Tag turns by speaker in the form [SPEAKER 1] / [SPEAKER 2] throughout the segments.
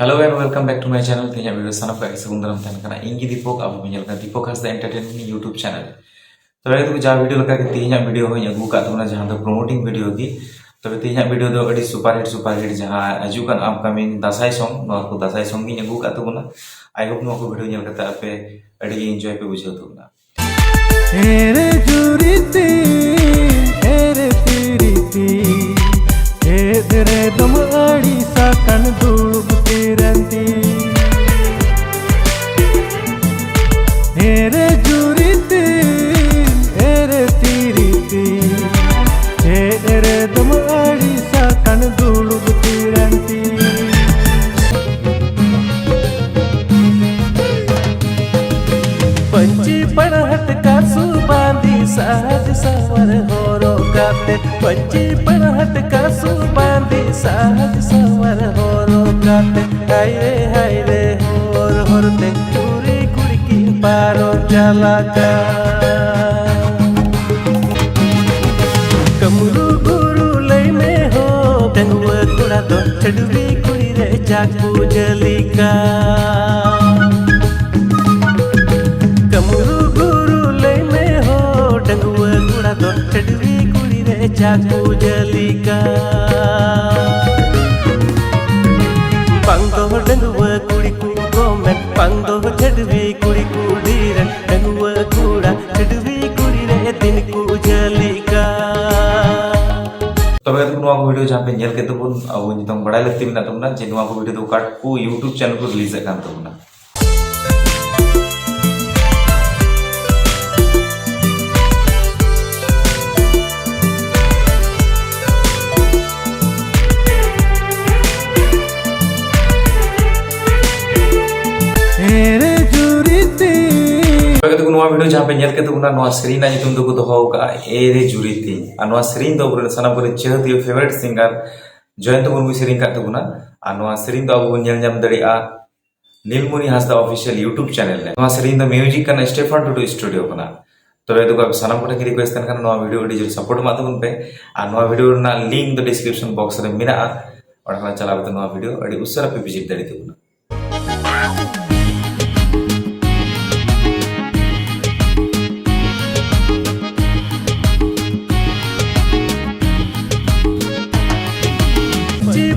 [SPEAKER 1] Hello and welcome back to my channel. Tanya video sana pa segundaram tan kana ingi Dipok abu menyal kana Dipok has the entertainment YouTube channel. तो ये तो जा video लगा के तीन video हो अगू का तुमना जहां तो प्रमोटिंग वीडियो की तो तीन वीडियो दो अड़ी सुपर हिट जहां अजुकन अपकमिंग दासाई सॉन्ग नो को दासाई सॉन्ग की अगू का तुमना आई होप नो को वीडियो नेल करता पे अड़ी एंजॉय पे बुझो तुमना
[SPEAKER 2] हेरे जुरीती हेरे तीरीती हेरे दम अड़ी सा कन दुलुबती रंती हेरे जुरीती हेरे तीरीती हेरे दम अड़ी सा कन दुलुबती रंती पंची पढ़हट का सुबांदी सहज सवर होरो गाते पंची पढ़हट का सुबांदी सहज सवर होरो गाते हाय रे होर होरते पूरी कुड़की पारो जाला का कमरू गुरु लई में हो डंगुआ कुड़ा दो चढ़वी कुड़ी रे चाकू जलिका कमरू गुरु ले में हो डंगुआ कुड़ा दो चढ़वी कुड़ी रे चाकू जलिका पंगो डंगुआ कुड़ी को मैं पंगो चढ़वी कुड़ी कुड़ी रे डंगुआ कुड़ा चढ़वी कुड़ी रे दिन को जलिका
[SPEAKER 1] तो मैं तुम वीडियो जहाँ पे नेल के तो बुन अब नितंग बड़ा लगती बिना तुमना जिन्हों को वीडियो तो काट को YouTube चैनल को रिलीज है काम तुमना
[SPEAKER 2] हेरे जुरीती
[SPEAKER 1] तो नवा वीडियो जहाँ पे नेल के तो नवा सेरीन ना तुम तो को हो का एरे जुरीती नवा सेरीन तो पुरे सना पुरे चहती फेवरेट सिंगर जयंत मुर्मू सेरीन का तो नवा सेरीन तो अब नेल जाम दड़िया Nilmuni Hansda official YouTube channel है नवा सेरीन तो म्यूजिक का स्टेफन टुडू स्टूडियो बना तो ये तो सना पुरे की रिक्वेस्ट करना नवा वीडियो डी सपोर्ट मा तबन पे आ नवा वीडियो ना लिंक तो डिस्क्रिप्शन बॉक्स रे मेना और खाना चला तो नवा वीडियो अड़ी उसरा पे विजिट दड़ी तबना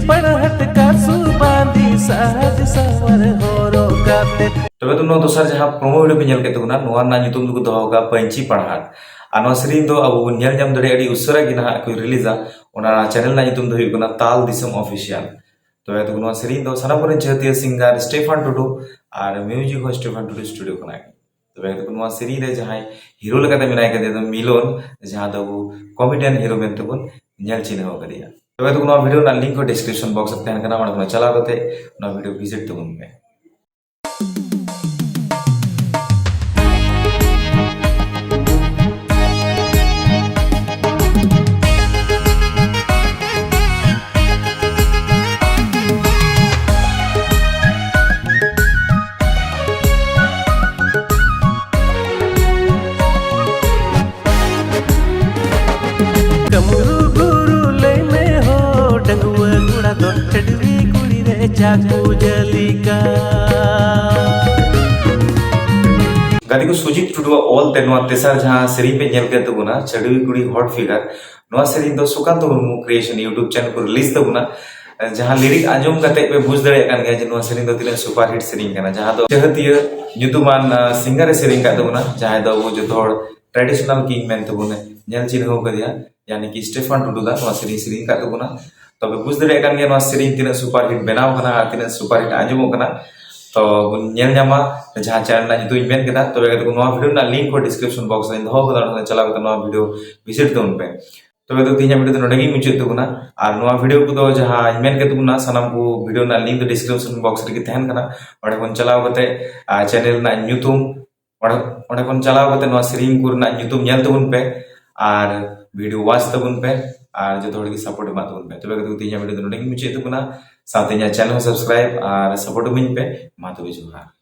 [SPEAKER 2] पढ़हट का सुबांदी सहज सवर होरो गाते
[SPEAKER 1] तबे तुम दोसर जहां प्रोमो वीडियो पे नेल के तुगना नोआ ना नितुम दुको दोगा पंची पढ़ाट आनो सेरीन दो अब नेल जाम दड़े अड़ी उसरा गी ना को रिलीजा ओना चैनल ना नितुम दो हुइगना ताल दिसम ऑफिशियल तो ये तो नोआ सेरीन दो सना पुरे चहती सिंगर स्टेफन टुडू और म्यूजिक हो स्टेफन टुडू स्टूडियो कना तो ये तो नोआ सेरीन रे जहां हीरो लगाते मिनाय के दे मिलोन जहां दो कॉमेडियन हीरो में तो नेल चिन्ह हो करिया तो ये तो वीडियो ना लिंक को डिस्क्रिप्शन बॉक्स में तहन करना और चला करते ना वीडियो विजिट तो में
[SPEAKER 2] कमरू गुरु ले में हो डंगुआ कुड़ा दो चढ़वी कुड़ी रे चाकू जलिका
[SPEAKER 1] गादी को सुजीत टुडुआ ऑल ते नोआ तेसर जहां सेरीन पे नेल के तबुना चढ़वी कुड़ी हॉट फिगर नोआ सेरीन दो Sukant Murmu creation YouTube channel को रिलीज तबुना जहां लिरिक आजम कते पे बुझ दड़े कान गया जे नोआ सेरीन दो तिले सुपर हिट सेरीन कना जहां दो चहतिया युतुमान सिंगर सेरीन का तबुना जहां दो वो जो थोड़ ट्रेडिशनल किंग मैन तबुने नेल चिन्ह हो करिया यानी कि स्टेफन टुडू दा नोआ सेरीन का तबुना तबे बुझ दड़े कान गया नोआ सेरीन तिले सुपर हिट बनाव कना तिले सुपर हिट आजम कना तो नेल ᱧᱟᱢᱟ जहां चैनल ना नितु इमेन केदा तो वे नोआ वीडियो ना लिंक को डिस्क्रिप्शन बॉक्स में दो कदा चला तो नोआ वीडियो विजिट तो उनपे तो वे तो तीन वीडियो तो नडगी मुचे तो ना और नोआ वीडियो को तो जहां इमेन के तुना सनम को वीडियो ना लिंक तो डिस्क्रिप्शन बॉक्स रे तहन कना और कोन चलाव कते चैनल ना न्यूतुम और कोन चलाव कते नोआ सेरीन को ना न्यूतुम नेल तबुन पे और वीडियो वॉच तबुन पे और जो थोड़ी सपोर्ट मा तबुन पे तो वे तो तीन वीडियो तो नडगी मुचे तो ना साथ चैनल सब्सक्राइब और सपोर्ट मिन पे मा तो जोहार।